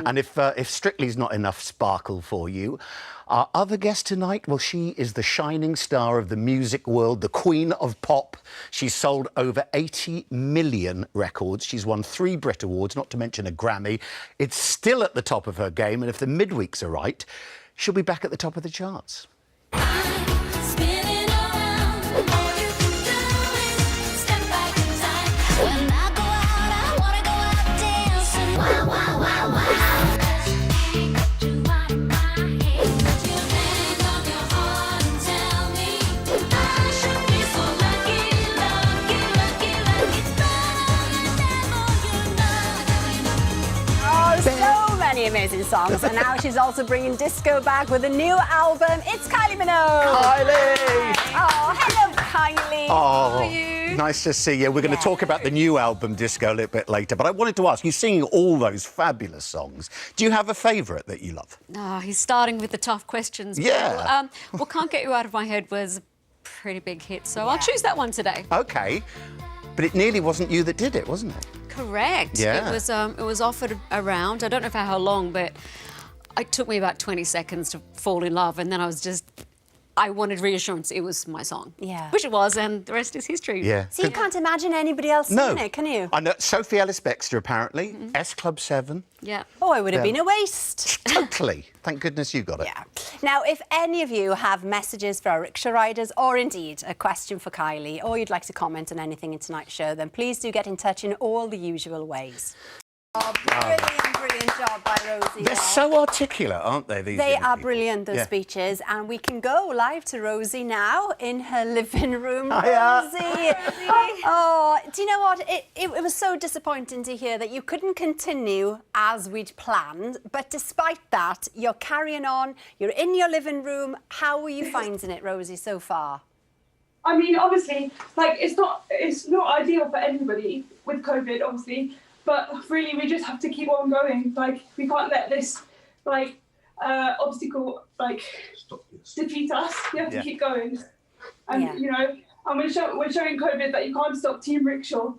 And if Strictly's not enough sparkle for you, our other guest tonight, well, she is the shining star of the music world, the queen of pop. She's sold over 80 million records. She's won 3 Brit Awards, not to mention a Grammy. It's still at the top of her game, and if the midweeks are right, she'll be back at the top of the charts. Amazing songs, and now she's also bringing disco back with a new album. It's Kylie Minogue. Kylie! Oh, hello, Kylie. Oh, how are you? Nice to see you. We're going to talk about the new album, Disco, a little bit later, but I wanted to ask, you're singing all those fabulous songs. Do you have a favourite that you love? Oh, he's starting with the tough questions. Yeah. Well, Can't Get You Out of My Head was a pretty big hit, so I'll choose that one today. OK. But it nearly wasn't you that did it, wasn't it? Correct. Yeah. It was offered around. I don't know for how long, but it took me about 20 seconds to fall in love, and then I wanted reassurance it was my song. Yeah. Which it was, and the rest is history. Yeah. So you can't imagine anybody else singing it, can you? I know Sophie Ellis-Bextor, apparently. S Club 7. Yeah. Oh, it would have been a waste. Totally. Thank goodness you got it. Yeah. Now, if any of you have messages for our rickshaw riders, or indeed a question for Kylie, or you'd like to comment on anything in tonight's show, then please do get in touch in all the usual ways. Oh, brilliant job by Rosie. They're so articulate, aren't they? They are brilliant, those speeches. And we can go live to Rosie now in her living room. Hiya. Rosie. Oh, do you know what? It was so disappointing to hear that you couldn't continue as we'd planned. But despite that, you're carrying on. You're in your living room. How are you finding it, Rosie, so far? I mean, obviously, like, it's not ideal for anybody with COVID, obviously. But really, we just have to keep on going. Like, we can't let this, like, obstacle, like, defeat us. We have to keep going. And, you know, and we're showing COVID that you can't stop Team Rickshaw.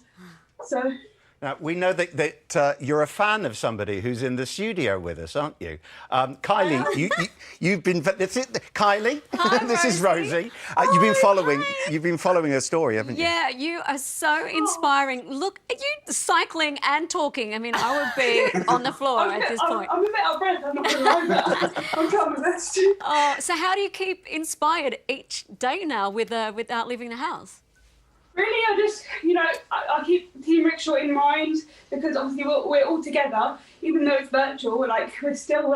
So... Now, we know that you're a fan of somebody who's in the studio with us, aren't you? Kylie, you've been... Kylie, Hi, this is Rosie. Rosie. You've been following her story, haven't you? Yeah, you are so inspiring. Look at you cycling and talking. I mean, I would be on the floor at this point. I'm a bit out of breath, I'm not going to lie, but I'm trying my best. Oh, so how do you keep inspired each day now without leaving the house? Really, I just, you know, I keep Team Rickshaw in mind because obviously we're all together, even though it's virtual. We're still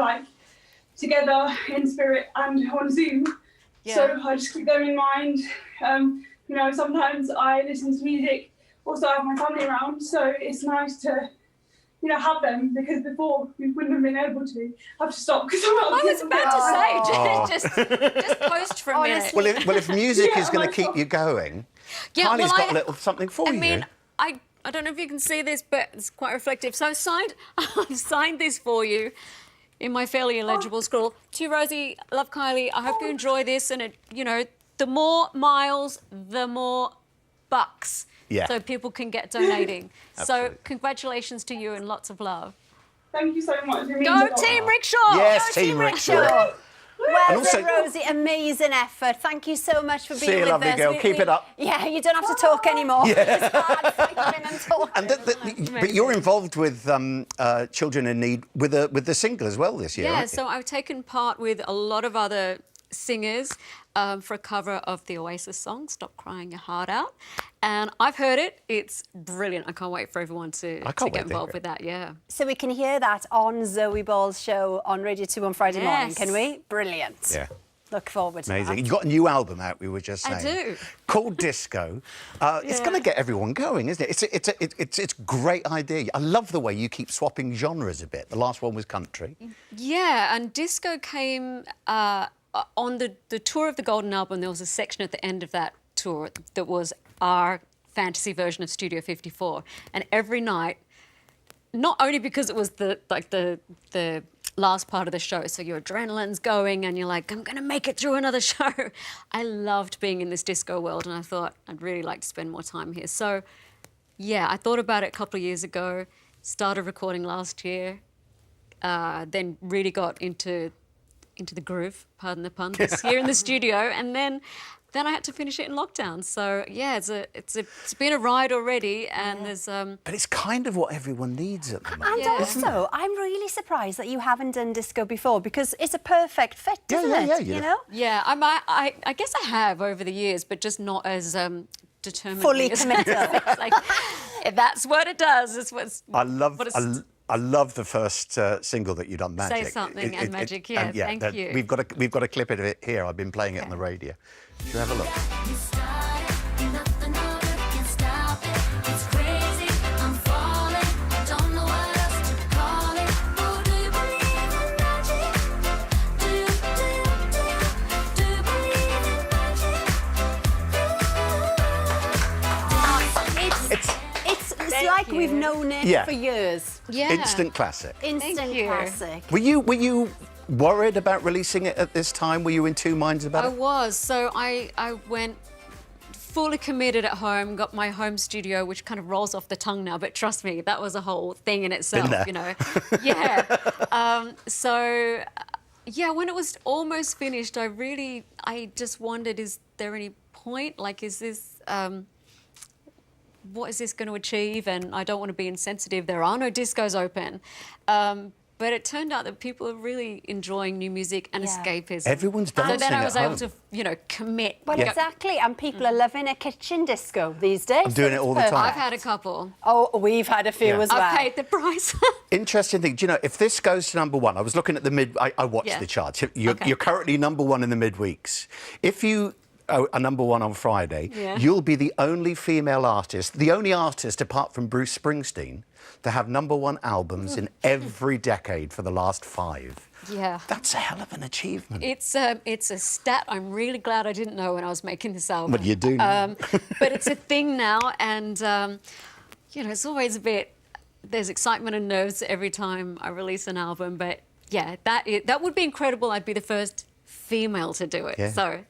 together in spirit and on Zoom. Yeah. So I just keep them in mind. You know, sometimes I listen to music. Also, I have my family around, so it's nice to, you know, have them because before we wouldn't have been able to. I have to stop because I was about to say, just post for a minute. Well, if music is going to keep you going, Kylie's got a little something for you. I mean, I don't know if you can see this, but it's quite reflective. So I've signed this for you in my fairly illegible scrawl. To Rosie, love Kylie. I hope you enjoy this. And, you know, the more miles, the more bucks. Yeah. So people can get donating. So congratulations to you and lots of love. Thank you so much. Go Team Rickshaw! Yes, Go Team Rickshaw. Well done, Rosie. Amazing effort. Thank you so much for being with us. See you, lovely girl. Keep it up. Yeah, you don't have to talk anymore. Yeah. It's hard cycling and talking. But you're involved with Children in Need with the single as well this year, Yeah, aren't you? so I've taken part with a lot of other singers for a cover of the Oasis song, Stop Crying Your Heart Out. And I've heard it. It's brilliant. I can't wait for everyone to get involved with that, yeah. So we can hear that on Zoe Ball's show on Radio 2 on Friday morning, can we? Brilliant. Yeah. Look forward to Amazing. that. You've got a new album out, we were just saying. I do. Called Disco. It's going to get everyone going, isn't it? It's a great idea. I love the way you keep swapping genres a bit. The last one was country. Yeah, and disco came on the tour of the Golden Album. There was a section at the end of that tour that was our fantasy version of Studio 54. And every night, not only because it was the last part of the show, so your adrenaline's going and you're like, I'm going to make it through another show. I loved being in this disco world and I thought I'd really like to spend more time here. So, yeah, I thought about it a couple of years ago, started recording last year, then really got into the groove, pardon the pun, this year in the studio, and then I had to finish it in lockdown. So yeah, it's been a ride already, and there's But it's kind of what everyone needs at the moment. And also, I'm really surprised that you haven't done disco before, because it's a perfect fit, isn't it? Yeah. You know? yeah. I guess I have over the years, but just not as determined. Fully committed. Like, if that's what it does. It's what's. I love the first single that you've done, Magic. Say Something and Magic, yeah, thank you. We've got a clip of it here. I've been playing it on the radio. Should we have a look? It's like we've known it for years. Yeah. Instant classic. Instant you. classic. Were you worried about releasing it at this time? Were you in two minds about I it? was. So I went fully committed at home, got my home studio, which kind of rolls off the tongue now, but trust me, that was a whole thing in itself, there. you know. Yeah. When it was almost finished, I just wondered, is there any point? Like, is this... what is this going to achieve? And I don't want to be insensitive. There are no discos open. But it turned out that people are really enjoying new music and escapism. Everyone's dancing So then I was at able home. to, commit. Well, exactly. And people are loving a kitchen disco these days. I'm doing it all the time. I've had a couple. Oh, we've had a few as well. I've paid the price. Interesting thing. Do you know, if this goes to number one, I was looking at the I watched the charts. You're currently number one in the midweeks. If you are number one on Friday, you'll be the only female artist, the only artist apart from Bruce Springsteen, to have number one albums in every decade for the last 5. Yeah. That's a hell of an achievement. It's a stat I'm really glad I didn't know when I was making this album. But you do know. But it's a thing now, and it's always a bit. There's excitement and nerves every time I release an album, but yeah, that would be incredible. I'd be the first female to do it. Yeah. So,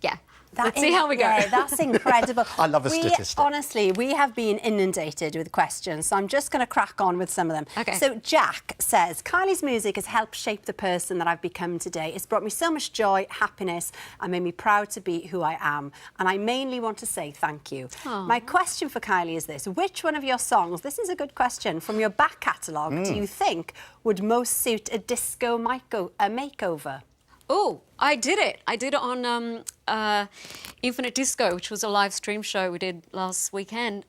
yeah. Let's see how we go. Yeah, that's incredible. I love a statistic. Honestly, we have been inundated with questions, so I'm just going to crack on with some of them. Okay. So Jack says, Kylie's music has helped shape the person that I've become today. It's brought me so much joy, happiness, and made me proud to be who I am. And I mainly want to say thank you. Aww. My question for Kylie is this. Which one of your songs, this is a good question, from your back catalogue, do you think would most suit a disco makeover? Oh, I did it. I did it on Infinite Disco, which was a live stream show we did last weekend.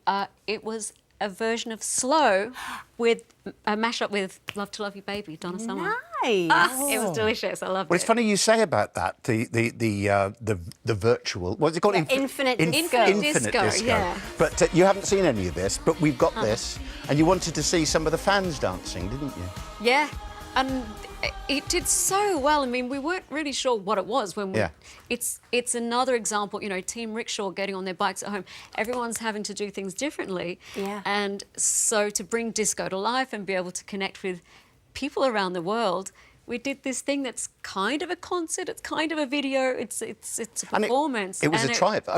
It was a version of Slow with a mashup with Love to Love You Baby, Donna Summer. Nice. It was delicious. I loved Well, it. it's funny you say about that. The virtual. What's it called? Infinite Disco. Infinite Disco. Yeah. But you haven't seen any of this. But we've got this, and you wanted to see some of the fans dancing, didn't you? Yeah, and it did so well. I mean, we weren't really sure what it was when we... Yeah. It's another example, Team Rickshaw getting on their bikes at home. Everyone's having to do things differently. Yeah. And so to bring disco to life and be able to connect with people around the world, we did this thing that's kind of a concert, it's kind of a video, it's a performance. It was a triumph.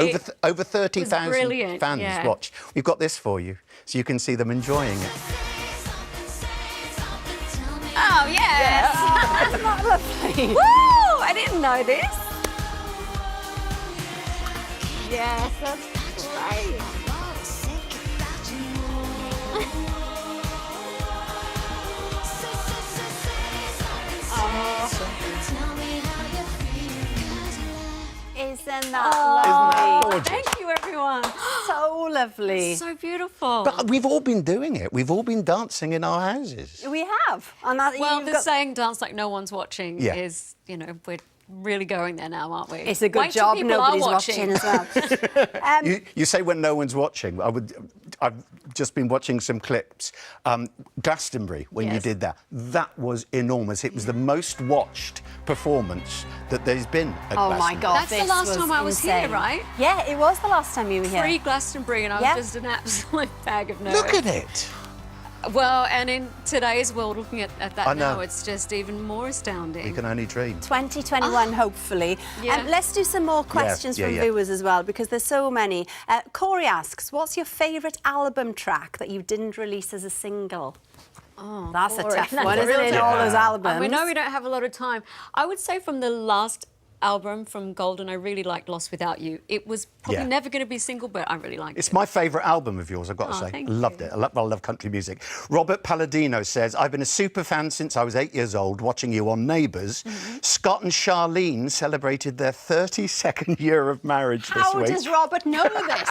Over 30,000 fans watched. We've got this for you, so you can see them enjoying it. Oh, yes! Isn't that lovely? Woo! I didn't know this. Yes, that's great. Isn't that lovely? Gorgeous. Thank you, everyone. So lovely. So beautiful. But we've all been doing it. We've all been dancing in our houses. We have. And that, Well, you've the got- saying "dance like no one's watching" Yeah. is, we're really going there now, aren't we? It's a good Wait till job people are nobody's watching as well. You say when no one's watching. I've just been watching some clips. Glastonbury, when you Yes. did that, that was enormous. It was the most watched performance that there's been at Oh my Glastonbury. God, That's the this last time I was here, insane. right? Yeah, it was the last time you were here. Pre-Glastonbury, and I was Yeah. just an absolute bag of nerves. Look at it. Well, and in today's world, looking at that I know. now, it's just even more astounding. You can only dream. 2021, hopefully. Yeah. Let's do some more questions from viewers as well, because there's so many. Corey asks, what's your favourite album track that you didn't release as a single? Oh, That's a boring. tough That's one, a isn't real it? tough All one. those albums. We know we don't have a lot of time. I would say from the last album from Golden, I really liked Lost Without You. It was probably Yeah. never going to be a single, but I really liked It's it. my favourite album of yours, I've got to say. thank Loved you. it. I love country music. Robert Palladino says, I've been a super fan since I was 8 years old, watching you on Neighbours. Scott and Charlene celebrated their 32nd year of marriage this How week. does Robert know this?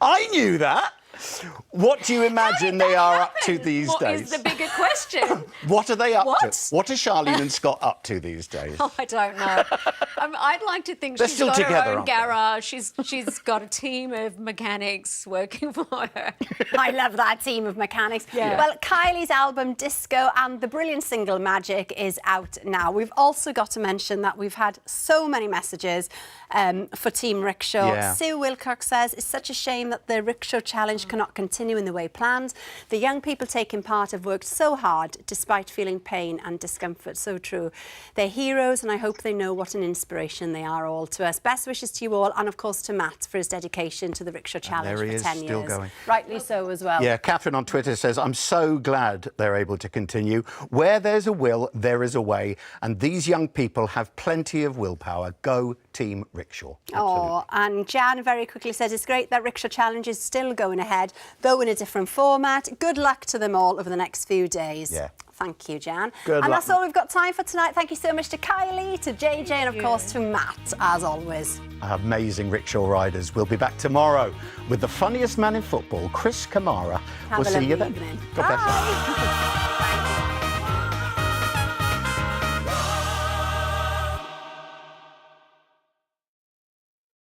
I knew that. What do you imagine they are up to these What days? is the bigger question? What are they up What? to? What are Charlene and Scott up to these days? Oh, I don't know. I'd like to think They're she's still got together, her own aren't they? garage. She's got a team of mechanics working for her. I love that team of mechanics. Yeah. Well, Kylie's album Disco and the brilliant single Magic is out now. We've also got to mention that we've had so many messages for Team Rickshaw. Yeah. Sue Wilcox says, it's such a shame that the Rickshaw Challenge cannot continue in the way planned. The young people taking part have worked so hard despite feeling pain and discomfort. So true. They're heroes and I hope they know what an inspiration they are all to us. Best wishes to you all and, of course, to Matt for his dedication to the Rickshaw Challenge there he for is, 10 still years. going. Rightly so as well. Yeah, Catherine on Twitter says, I'm so glad they're able to continue. Where there's a will, there is a way. And these young people have plenty of willpower. Go Team Rickshaw. Oh, and Jan very quickly says it's great that Rickshaw Challenge is still going ahead, though in a different format. Good luck to them all over the next few days. Yeah. Thank you, Jan. Good and luck. that's all we've got time for tonight. Thank you so much to Kylie, to JJ, and of course to Matt, as always. Amazing rickshaw riders. We'll be back tomorrow with the funniest man in football, Chris Kamara. Have We'll a see you lovely then. evening. God bless you. Bye.